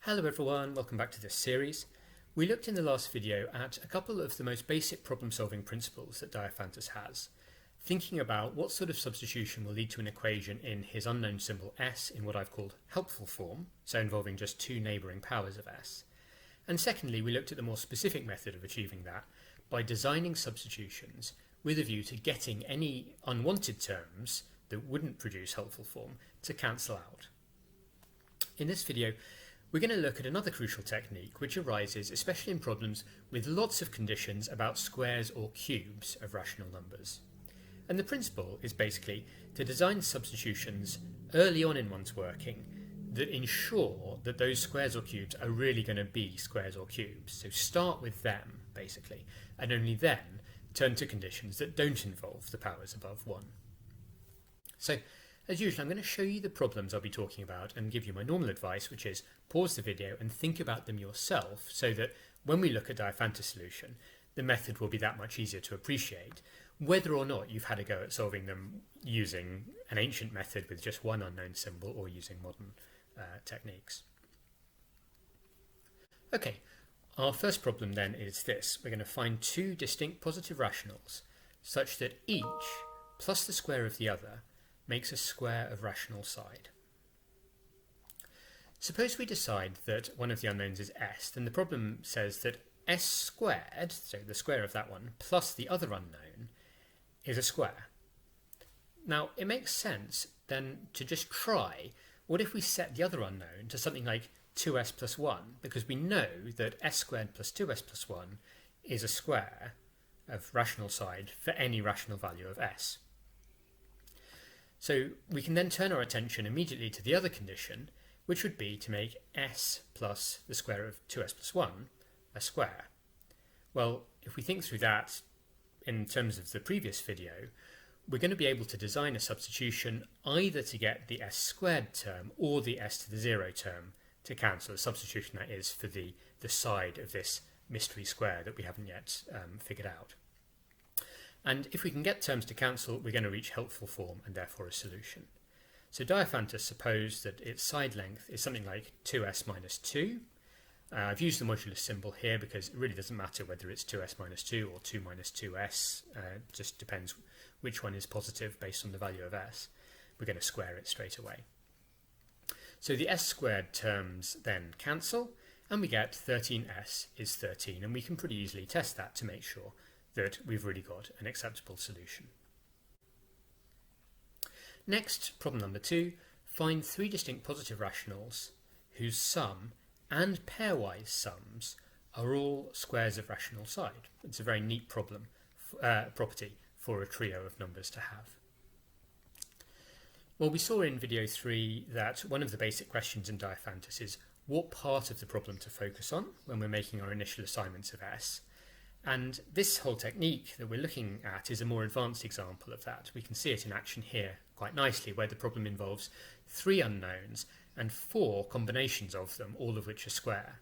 Hello everyone, welcome back to this series. We looked in the last video at a couple of the most basic problem-solving principles that Diophantus has, thinking about what sort of substitution will lead to an equation in his unknown symbol s in what I've called helpful form, so involving just two neighbouring powers of s. And secondly, we looked at the more specific method of achieving that by designing substitutions with a view to getting any unwanted terms that wouldn't produce helpful form to cancel out. In this video, we're going to look at another crucial technique which arises especially in problems with lots of conditions about squares or cubes of rational numbers. And the principle is basically to design substitutions early on in one's working that ensure that those squares or cubes are really going to be squares or cubes. So start with them, basically, and only then turn to conditions that don't involve the powers above 1. So, as usual, I'm going to show you the problems I'll be talking about and give you my normal advice, which is pause the video and think about them yourself so that when we look at Diophantus solution, the method will be that much easier to appreciate, whether or not you've had a go at solving them using an ancient method with just one unknown symbol or using modern techniques. Okay, our first problem then is this. We're going to find two distinct positive rationals such that each plus the square of the other makes a square of rational side. Suppose we decide that one of the unknowns is s, then the problem says that s squared, so the square of that one, plus the other unknown, is a square. Now, it makes sense then to just try, what if we set the other unknown to something like 2s plus 1, because we know that s squared plus 2s plus 1 is a square of rational side for any rational value of s. So we can then turn our attention immediately to the other condition, which would be to make s plus the square of 2s plus 1 a square. Well, if we think through that in terms of the previous video, we're going to be able to design a substitution either to get the s squared term or the s to the 0 term to cancel, a substitution that is for the side of this mystery square that we haven't yet figured out. And if we can get terms to cancel, we're going to reach helpful form and therefore a solution. So Diophantus supposed that its side length is something like 2s minus 2. I've used the modulus symbol here because it really doesn't matter whether it's 2s minus 2 or 2 minus 2s. It just depends which one is positive based on the value of s. We're going to square it straight away. So the s squared terms then cancel, and we get 13s is 13, and we can pretty easily test that to make sure that we've really got an acceptable solution. Next, problem number 2, find three distinct positive rationals whose sum and pairwise sums are all squares of rational side. It's a very neat property for a trio of numbers to have. Well, we saw in video 3 that one of the basic questions in Diophantus is what part of the problem to focus on when we're making our initial assignments of s. And this whole technique that we're looking at is a more advanced example of that. We can see it in action here quite nicely, where the problem involves 3 unknowns and 4 combinations of them, all of which are square.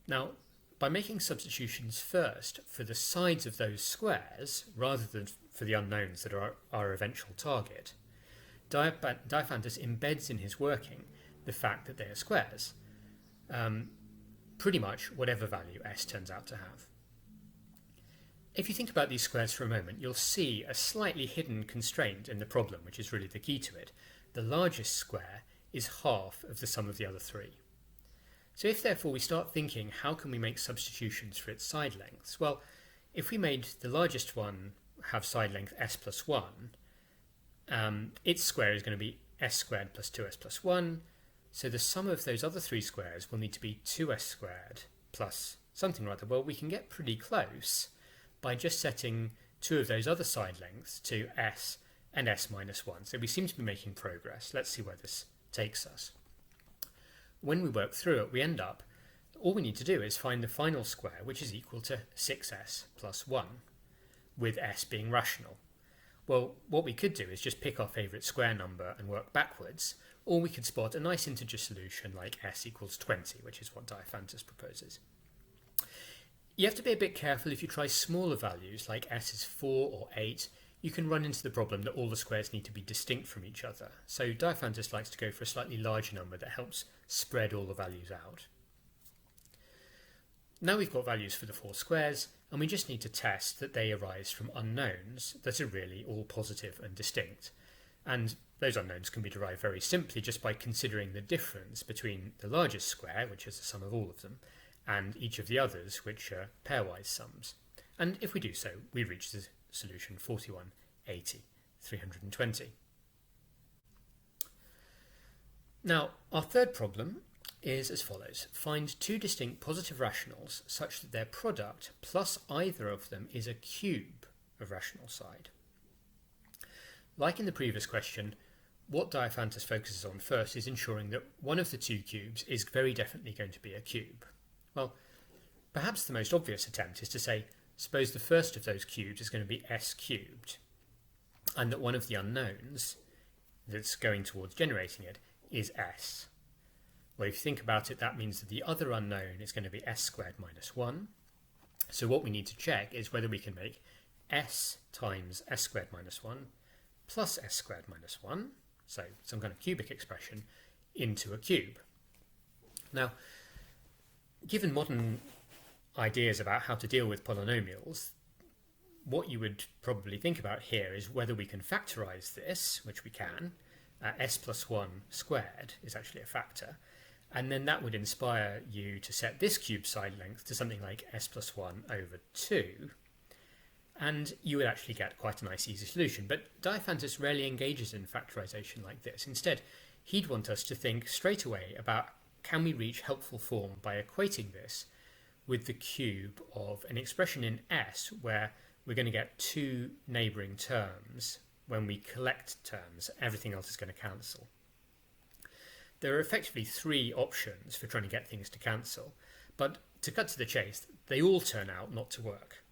Now, by making substitutions first for the sides of those squares, rather than for the unknowns that are our eventual target, Diophantus embeds in his working the fact that they are squares, pretty much whatever value s turns out to have. If you think about these squares for a moment, you'll see a slightly hidden constraint in the problem, which is really the key to it. The largest square is half of the sum of the other 3. So if therefore we start thinking, how can we make substitutions for its side lengths? Well, if we made the largest one have side length s plus 1, its square is going to be s squared plus 2s plus 1, so the sum of those other 3 squares will need to be 2s squared plus something or other. Well, we can get pretty close by just setting 2 of those other side lengths to s and s minus 1. So we seem to be making progress. Let's see where this takes us. When we work through it, we end up, all we need to do is find the final square, which is equal to 6s plus 1, with s being rational. Well, what we could do is just pick our favourite square number and work backwards, or we could spot a nice integer solution like s equals 20, which is what Diophantus proposes. You have to be a bit careful if you try smaller values like s is 4 or 8. you can run into the problem that all the squares need to be distinct from each other. So Diophantus likes to go for a slightly larger number that helps spread all the values out. Now we've got values for the 4 squares, and we just need to test that they arise from unknowns that are really all positive and distinct. And those unknowns can be derived very simply just by considering the difference between the largest square, which is the sum of all of them, and each of the others, which are pairwise sums. And if we do so, we reach the solution 41, 80, 320. Now, our third problem is as follows. Find 2 distinct positive rationals such that their product plus either of them is a cube of rational side. Like in the previous question, what Diophantus focuses on first is ensuring that one of the 2 cubes is very definitely going to be a cube. Well, perhaps the most obvious attempt is to say, suppose the first of those cubes is going to be s cubed, and that one of the unknowns that's going towards generating it is s. Well, if you think about it, that means that the other unknown is going to be s squared minus 1. So what we need to check is whether we can make s times s squared minus 1 plus s squared minus 1, so some kind of cubic expression, into a cube. Now, given modern ideas about how to deal with polynomials, what you would probably think about here is whether we can factorize this, which we can. S plus 1 squared is actually a factor, and then that would inspire you to set this cube side length to something like s plus 1 over 2, and you would actually get quite a nice easy solution. But Diophantus rarely engages in factorization like this. Instead, he'd want us to think straight away about, can we reach helpful form by equating this with the cube of an expression in S where we're going to get 2 neighbouring terms. When we collect terms, everything else is going to cancel. There are effectively 3 options for trying to get things to cancel, but to cut to the chase, they all turn out not to work.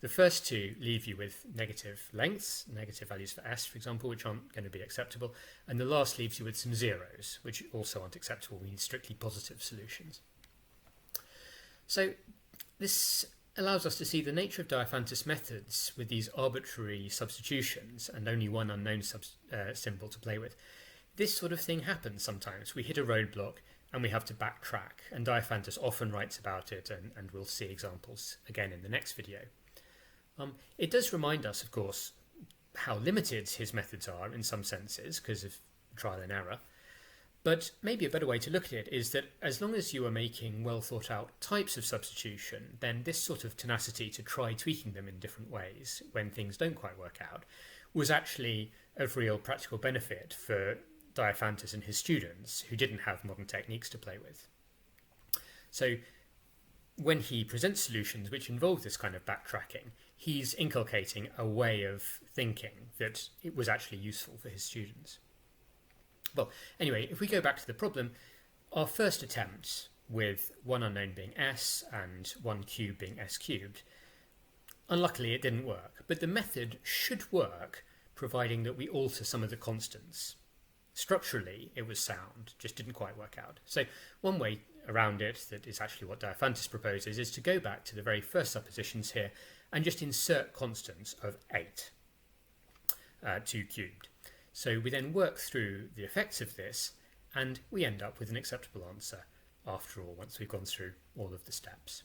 The first 2 leave you with negative lengths, negative values for s, for example, which aren't going to be acceptable, and the last leaves you with some zeros, which also aren't acceptable. We need strictly positive solutions. So this allows us to see the nature of Diophantus methods with these arbitrary substitutions and only one unknown symbol to play with. This sort of thing happens sometimes. We hit a roadblock and we have to backtrack, and Diophantus often writes about it, and we'll see examples again in the next video. It does remind us, of course, how limited his methods are in some senses because of trial and error. But maybe a better way to look at it is that as long as you are making well thought out types of substitution, then this sort of tenacity to try tweaking them in different ways when things don't quite work out was actually of real practical benefit for Diophantus and his students who didn't have modern techniques to play with. So when he presents solutions which involve this kind of backtracking, he's inculcating a way of thinking that it was actually useful for his students. Well, anyway, if we go back to the problem, our first attempt with one unknown being s and one cube being s cubed, unluckily it didn't work, but the method should work providing that we alter some of the constants. Structurally, it was sound, just didn't quite work out. So one way around it, that is actually what Diophantus proposes, is to go back to the very first suppositions here and just insert constants of 8, 2 cubed. So we then work through the effects of this, and we end up with an acceptable answer after all, once we've gone through all of the steps.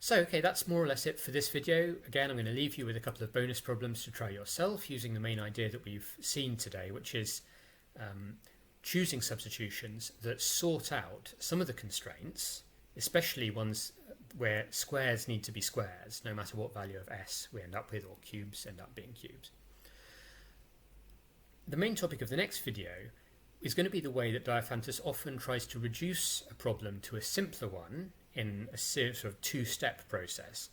So, okay, that's more or less it for this video. Again, I'm going to leave you with a couple of bonus problems to try yourself using the main idea that we've seen today, which is choosing substitutions that sort out some of the constraints, especially ones where squares need to be squares, no matter what value of s we end up with, or cubes end up being cubes. The main topic of the next video is going to be the way that Diophantus often tries to reduce a problem to a simpler one in a sort of 2-step process,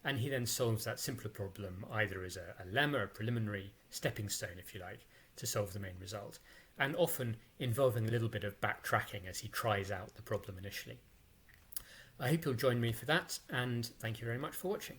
and he then solves that simpler problem either as a lemma, a preliminary stepping stone if you like, to solve the main result, and often involving a little bit of backtracking as he tries out the problem initially. I hope you'll join me for that, and thank you very much for watching.